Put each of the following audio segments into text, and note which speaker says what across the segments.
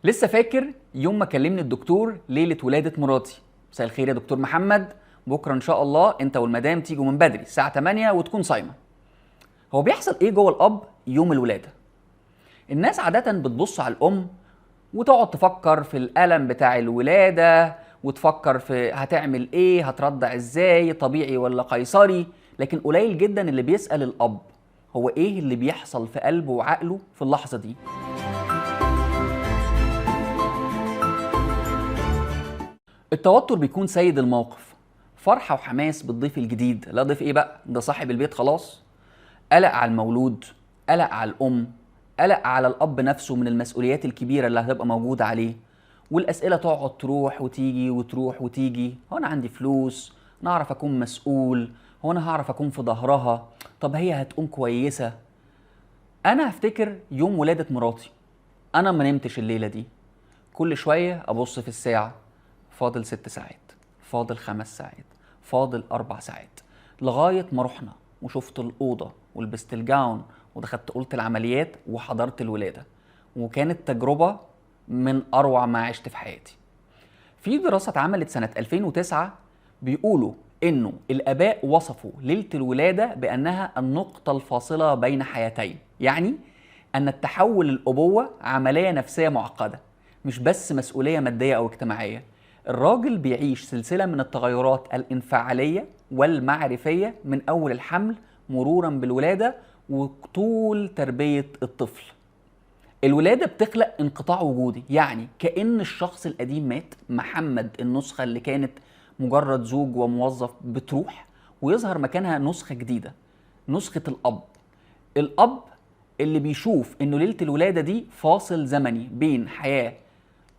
Speaker 1: لسه فاكر يوم ما كلمني الدكتور ليله ولاده مراتي. مساء الخير يا دكتور محمد، بكره ان شاء الله انت والمدام تيجوا من بدري الساعه 8 وتكون صايمه. هو بيحصل ايه جوه الاب يوم الولاده؟ الناس عاده بتبص على الام وتقعد تفكر في الالم بتاع الولاده، وتفكر في هتعمل ايه، هترضع ازاي، طبيعي ولا قيصري. لكن قليل جدا اللي بيسال الاب هو ايه اللي بيحصل في قلبه وعقله في اللحظه دي. التوتر بيكون سيد الموقف، فرحة وحماس بالضيف الجديد، لا ضيف ايه بقى، ده صاحب البيت خلاص. قلق على المولود، قلق على الأم، قلق على الأب نفسه من المسؤوليات الكبيرة اللي هتبقى موجودة عليه. والأسئلة تقعد تروح وتيجي وتروح وتيجي، هو أنا عندي فلوس؟ أنا هعرف أكون مسؤول؟ هو أنا هعرف أكون في ظهرها؟ طب هي هتقوم كويسة؟ أنا هفتكر يوم ولادة مراتي، أنا ما نمتش الليلة دي. كل شوية أبص في الساعة، فاضل 6 ساعات، فاضل 5 ساعات، فاضل 4 ساعات، لغاية ما رحنا وشفت الأوضة ولبست الجاون ودخلت أوضة العمليات وحضرت الولادة. وكانت تجربة من أروع ما عشت في حياتي. في دراسة اتعملت سنة 2009 بيقولوا إنه الآباء وصفوا ليلة الولادة بأنها النقطة الفاصلة بين حياتين، يعني أن التحول الأبوة عملية نفسية معقدة، مش بس مسؤولية مادية أو اجتماعية. الراجل بيعيش سلسلة من التغيرات الانفعالية والمعرفية من أول الحمل مرورا بالولادة وطول تربية الطفل. الولادة بتخلق انقطاع وجودي، يعني كأن الشخص القديم مات، محمد النسخة اللي كانت مجرد زوج وموظف بتروح ويظهر مكانها نسخة جديدة، نسخة الأب. الأب اللي بيشوف إنه ليلة الولادة دي فاصل زمني بين حياة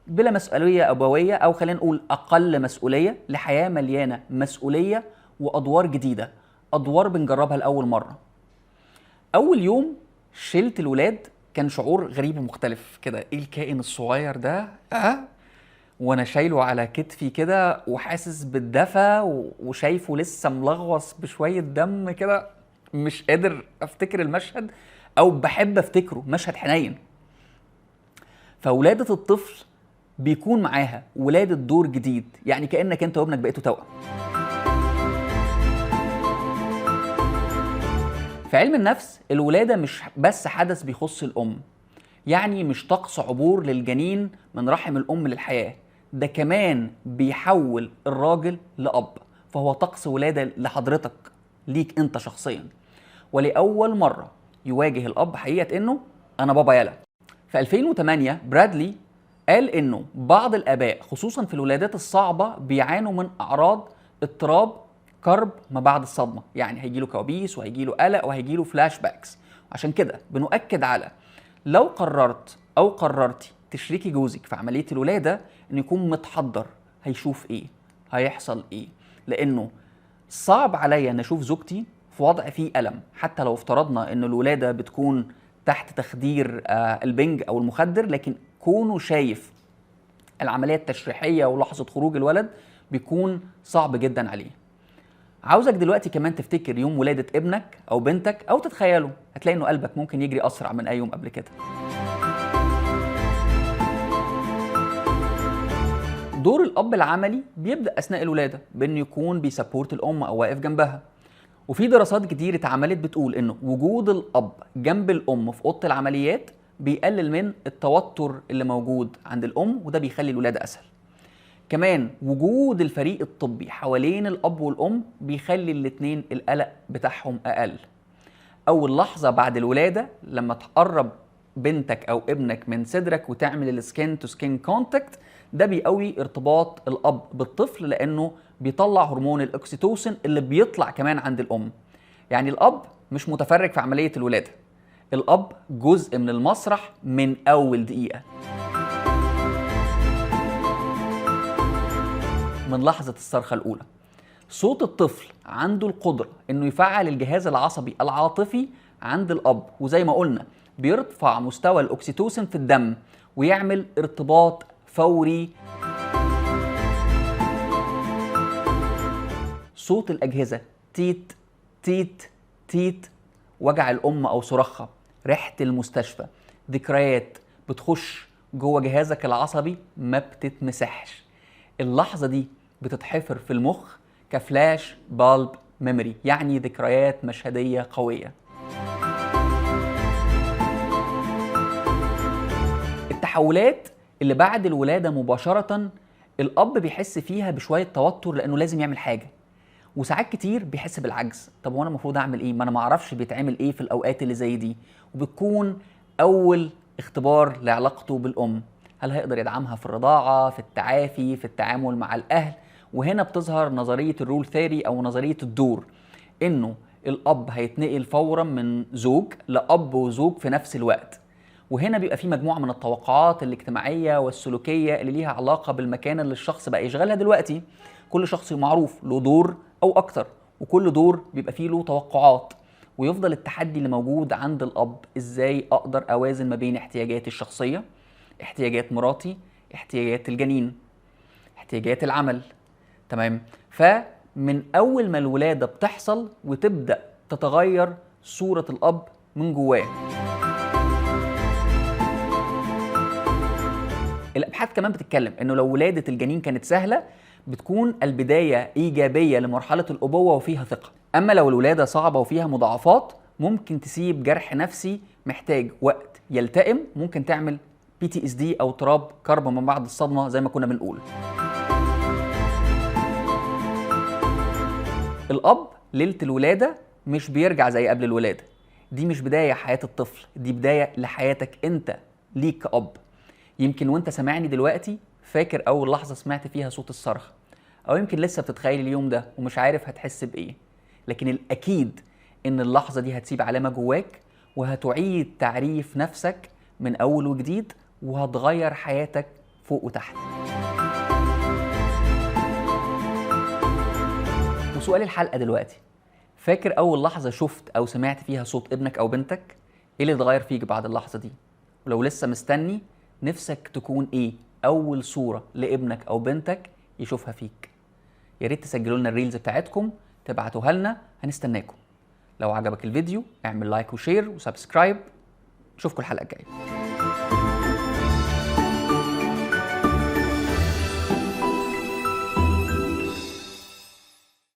Speaker 1: بلا مسؤولية أبوية، أو خلينا نقول أقل مسؤولية، لحياة مليانة مسؤولية وأدوار جديدة، أدوار بنجربها لأول مرة. أول يوم شلت الولاد كان شعور غريب ومختلف كده، إيه الكائن الصغير ده وأنا شايله على كتفي كده وحاسس بالدفى وشايفه لسه ملغوص بشوية دم كده. مش قادر أفتكر المشهد، أو بحب أفتكره، مشهد حنين. فولادة الطفل بيكون معاها ولادة دور جديد، يعني كأنك انت وابنك بقيتوا توأم. في علم النفس الولادة مش بس حدث بيخص الأم، يعني مش طقس عبور للجنين من رحم الأم للحياة، ده كمان بيحول الراجل لأب. فهو طقس ولادة لحضرتك، ليك انت شخصيا. ولأول مرة يواجه الأب حقيقة انه أنا بابا يلا. في 2008 برادلي قال إنه بعض الآباء خصوصا في الولادات الصعبة بيعانوا من أعراض اضطراب كرب ما بعد الصدمة، يعني هيجيله كوابيس وهيجيله قلق وهيجيله فلاش باكس. عشان كده بنؤكد على لو قررت أو قررتي تشركي جوزك في عملية الولادة إنه يكون متحضر، هيشوف إيه، هيحصل إيه. لأنه صعب عليا أن أشوف زوجتي في وضع فيه ألم، حتى لو افترضنا إن الولادة بتكون تحت تخدير البنج أو المخدر، لكن كونه شايف العملية التشريحية ولحظة خروج الولد بيكون صعب جدا عليه. عاوزك دلوقتي كمان تفتكر يوم ولادة ابنك أو بنتك، أو تتخيله، هتلاقي إنه قلبك ممكن يجري أسرع من أي يوم قبل كده. دور الأب العملي بيبدأ أثناء الولادة بإنه يكون بيسابورت الأم أو واقف جنبها. وفي دراسات كتير اتعملت بتقول إنه وجود الأب جنب الأم في أوضة العمليات بيقلل من التوتر اللي موجود عند الأم، وده بيخلي الولادة أسهل. كمان وجود الفريق الطبي حوالين الأب والأم بيخلي الاتنين القلق بتاعهم أقل. أول لحظة بعد الولادة لما تقرب بنتك أو ابنك من صدرك وتعمل السكين تو سكين كونتاكت، ده بيقوي ارتباط الأب بالطفل، لأنه بيطلع هرمون الأكسيتوسين اللي بيطلع كمان عند الأم. يعني الأب مش متفرج في عملية الولادة، الأب جزء من المسرح من أول دقيقة. من لحظة الصرخة الأولى صوت الطفل عنده القدرة إنه يفعل الجهاز العصبي العاطفي عند الأب، وزي ما قلنا بيرفع مستوى الأكسيتوسين في الدم ويعمل ارتباط فوري. صوت الأجهزة تيت تيت تيت، وجع الأم أو صراخها، ريحة المستشفى، ذكريات بتخش جوه جهازك العصبي ما بتتمسحش. اللحظة دي بتتحفر في المخ كفلاش بالب ميموري، يعني ذكريات مشهدية قوية. التحولات اللي بعد الولادة مباشرة الأب بيحس فيها بشوية توتر لأنه لازم يعمل حاجة، وساعات كتير بيحس بالعجز. طب وانا المفروض اعمل ايه؟ ما انا ما اعرفش بيتعمل ايه في الاوقات اللي زي دي. وبتكون اول اختبار لعلاقته بالام، هل هيقدر يدعمها في الرضاعه، في التعافي، في التعامل مع الاهل. وهنا بتظهر نظريه الرول ثيري او نظريه الدور، انه الاب هيتنقل فورا من زوج لاب وزوج في نفس الوقت. وهنا بيبقى في مجموعه من التوقعات الاجتماعيه والسلوكيه اللي ليها علاقه بالمكان اللي الشخص بقى يشغلها دلوقتي. كل شخص معروف له دور او اكتر، وكل دور بيبقى فيه له توقعات. ويفضل التحدي اللي موجود عند الاب، ازاي اقدر اوازن ما بين احتياجاتي الشخصيه، احتياجات مراتي، احتياجات الجنين، احتياجات العمل. تمام؟ فمن اول ما الولاده بتحصل وتبدا تتغير صوره الاب من جواه. الابحاث كمان بتتكلم انه لو ولاده الجنين كانت سهله بتكون البدايه ايجابيه لمرحله الابوه وفيها ثقه. اما لو الولاده صعبه وفيها مضاعفات ممكن تسيب جرح نفسي محتاج وقت يلتئم، ممكن تعمل PTSD او اضطراب كرب من بعد الصدمه زي ما كنا بنقول. الاب ليله الولاده مش بيرجع زي قبل الولاده. دي مش بدايه حياه الطفل، دي بدايه لحياتك انت ليك كأب. يمكن وانت سامعني دلوقتي فاكر اول لحظه سمعت فيها صوت الصرخه، او يمكن لسه بتتخيل اليوم ده ومش عارف هتحس بايه. لكن الاكيد ان اللحظه دي هتسيب علامه جواك، وهتعيد تعريف نفسك من اول وجديد، وهتغير حياتك فوق وتحت. وسؤال الحلقه دلوقتي، فاكر اول لحظه شفت او سمعت فيها صوت ابنك او بنتك؟ ايه اللي اتغير فيك بعد اللحظه دي؟ ولو لسه مستني، نفسك تكون ايه اول صورة لابنك او بنتك يشوفها فيك؟ يا ريت تسجلوا لنا الريلز بتاعتكم تبعتوها لنا، هنستناكم. لو عجبك الفيديو اعمل لايك وشير وسبسكرايب. اشوفكم الحلقة الجاية.